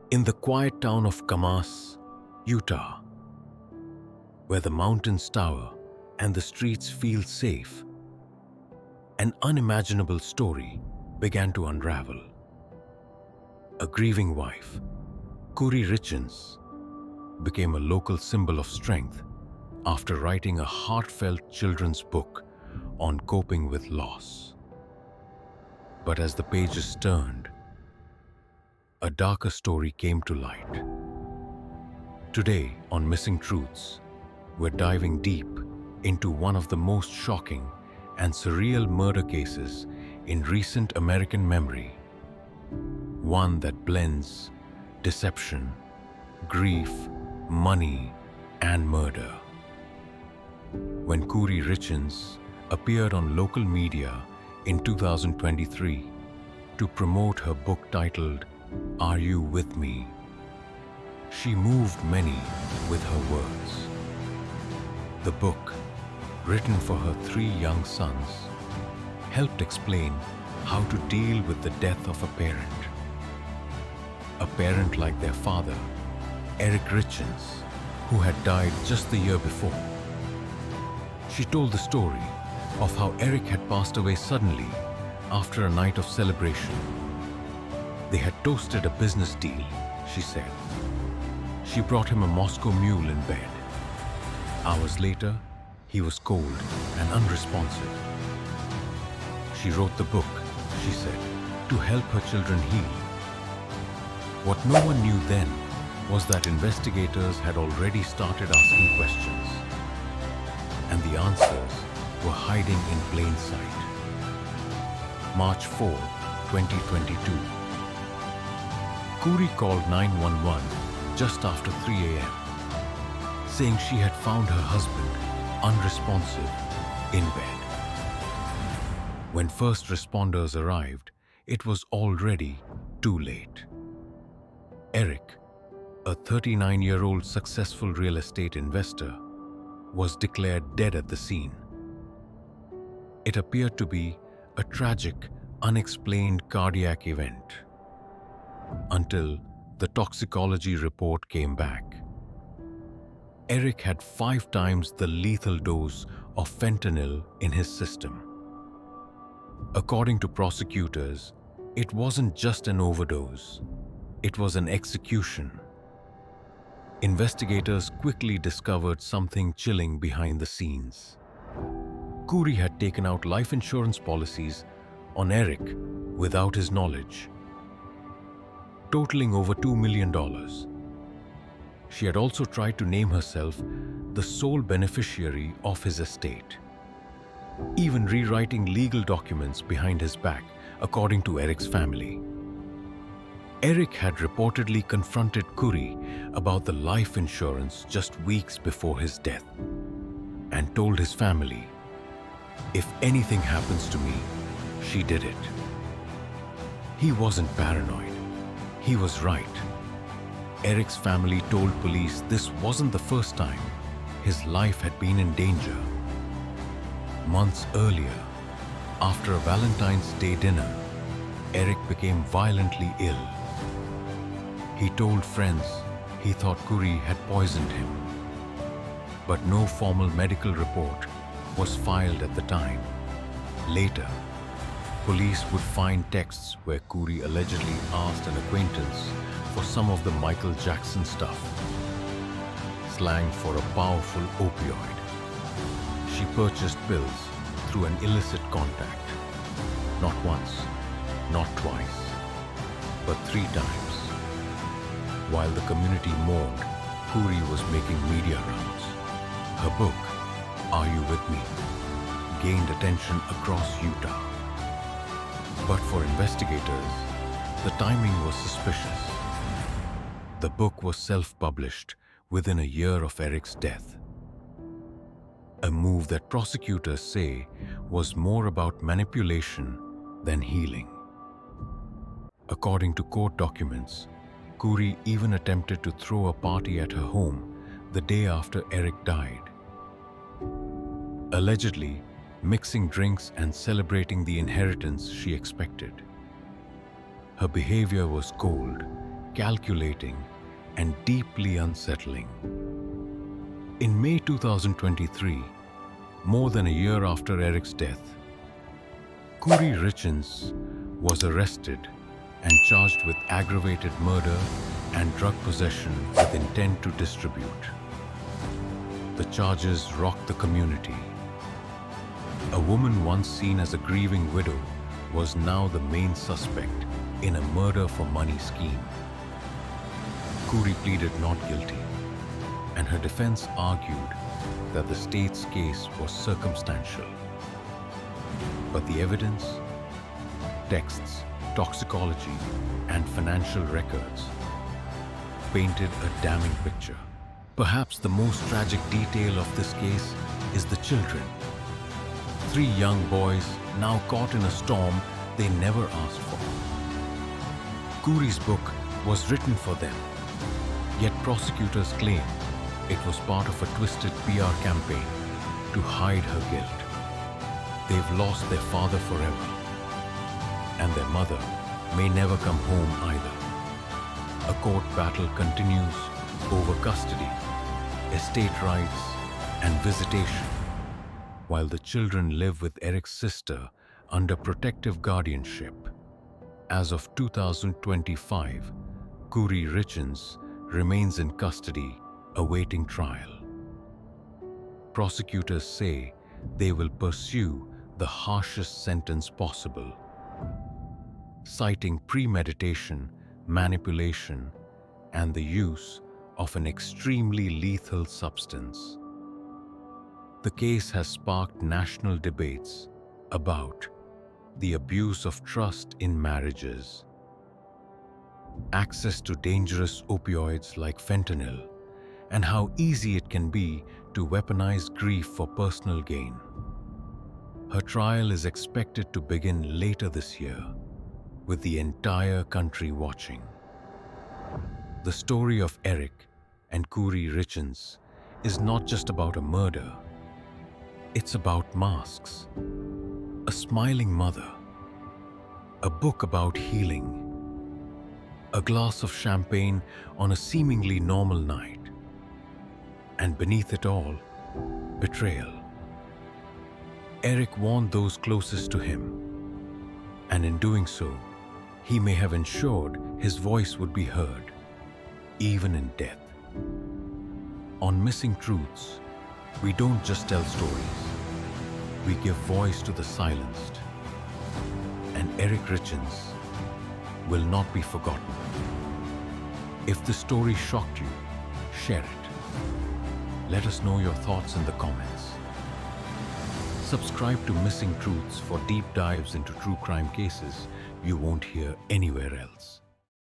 In the quiet town of Kamas, Utah, where the mountains tower and the streets feel safe, an unimaginable story began to unravel. A grieving wife, Kouri Richins, became a local symbol of strength after writing a heartfelt children's book on coping with loss. But as the pages turned, a darker story came to light. Today on Missing Truths, we're diving deep into one of the most shocking and surreal murder cases in recent American memory. One that blends deception, grief, money, and murder. When Kouri Richins appeared on local media in 2023 to promote her book titled "Are You With Me?", she moved many with her words. The book, written for her 3 young sons, helped explain how to deal with the death of a parent. A parent like their father, Eric Richins, who had died just the year before. She told the story of how Eric had passed away suddenly after a night of celebration. They had toasted a business deal, she said. She brought him a Moscow Mule in bed. Hours later, he was cold and unresponsive. She wrote the book, she said, to help her children heal. What no one knew then was that investigators had already started asking questions, and the answers were hiding in plain sight. March 4, 2022. Kouri called 911 just after 3 a.m., saying she had found her husband unresponsive in bed. When first responders arrived, it was already too late. Eric, a 39-year-old successful real estate investor, was declared dead at the scene. It appeared to be a tragic, unexplained cardiac event until the toxicology report came back. Eric had 5 times the lethal dose of fentanyl in his system. According to prosecutors, it wasn't just an overdose, it was an execution. Investigators quickly discovered something chilling behind the scenes. Kouri had taken out life insurance policies on Eric without his knowledge, totaling over $2 million. She had also tried to name herself the sole beneficiary of his estate, even rewriting legal documents behind his back, according to Eric's family. Eric had reportedly confronted Kouri about the life insurance just weeks before his death and told his family, "If anything happens to me, she did it." He wasn't paranoid. He was right. Eric's family told police this wasn't the first time his life had been in danger. Months earlier, after a Valentine's Day dinner, Eric became violently ill. He told friends he thought Kouri had poisoned him, but no formal medical report was filed at the time. Later, police would find texts where Kouri allegedly asked an acquaintance for some of the Michael Jackson stuff, slang for a powerful opioid. She purchased pills through an illicit contact, not once, not twice, but 3 times. While the community mourned, Kouri was making media rounds. Her book, "Are You With Me?", gained attention across Utah. But for investigators, the timing was suspicious. The book was self-published within a year of Eric's death, a move that prosecutors say was more about manipulation than healing. According to court documents, Kouri even attempted to throw a party at her home the day after Eric died, allegedly mixing drinks and celebrating the inheritance she expected. Her behavior was cold, calculating, and deeply unsettling. In May 2023, more than a year after Eric's death, Kouri Richins was arrested and charged with aggravated murder and drug possession with intent to distribute. The charges rocked the community. A woman once seen as a grieving widow was now the main suspect in a murder for money scheme. Kouri pleaded not guilty, and her defense argued that the state's case was circumstantial. But the evidence, texts, toxicology, and financial records painted a damning picture. Perhaps the most tragic detail of this case is the children. 3 young boys now caught in a storm they never asked for. Kouri's book was written for them, yet prosecutors claim it was part of a twisted PR campaign to hide her guilt. They've lost their father forever, and their mother may never come home either. A court battle continues over custody, estate rights, and visitation, while the children live with Eric's sister under protective guardianship. As of 2025, Kouri Richins remains in custody awaiting trial. Prosecutors say they will pursue the harshest sentence possible, citing premeditation, manipulation, and the use of an extremely lethal substance. The case has sparked national debates about the abuse of trust in marriages, access to dangerous opioids like fentanyl, and how easy it can be to weaponize grief for personal gain. Her trial is expected to begin later this year, with the entire country watching. The story of Eric and Kouri Richins is not just about a murder. It's about masks, a smiling mother, a book about healing, a glass of champagne on a seemingly normal night, and beneath it all, betrayal. Eric warned those closest to him, and in doing so, he may have ensured his voice would be heard, even in death. On Missing Truths, we don't just tell stories, we give voice to the silenced. And Eric Richins will not be forgotten. If the story shocked you, share it. Let us know your thoughts in the comments. Subscribe to Missing Truths for deep dives into true crime cases you won't hear anywhere else.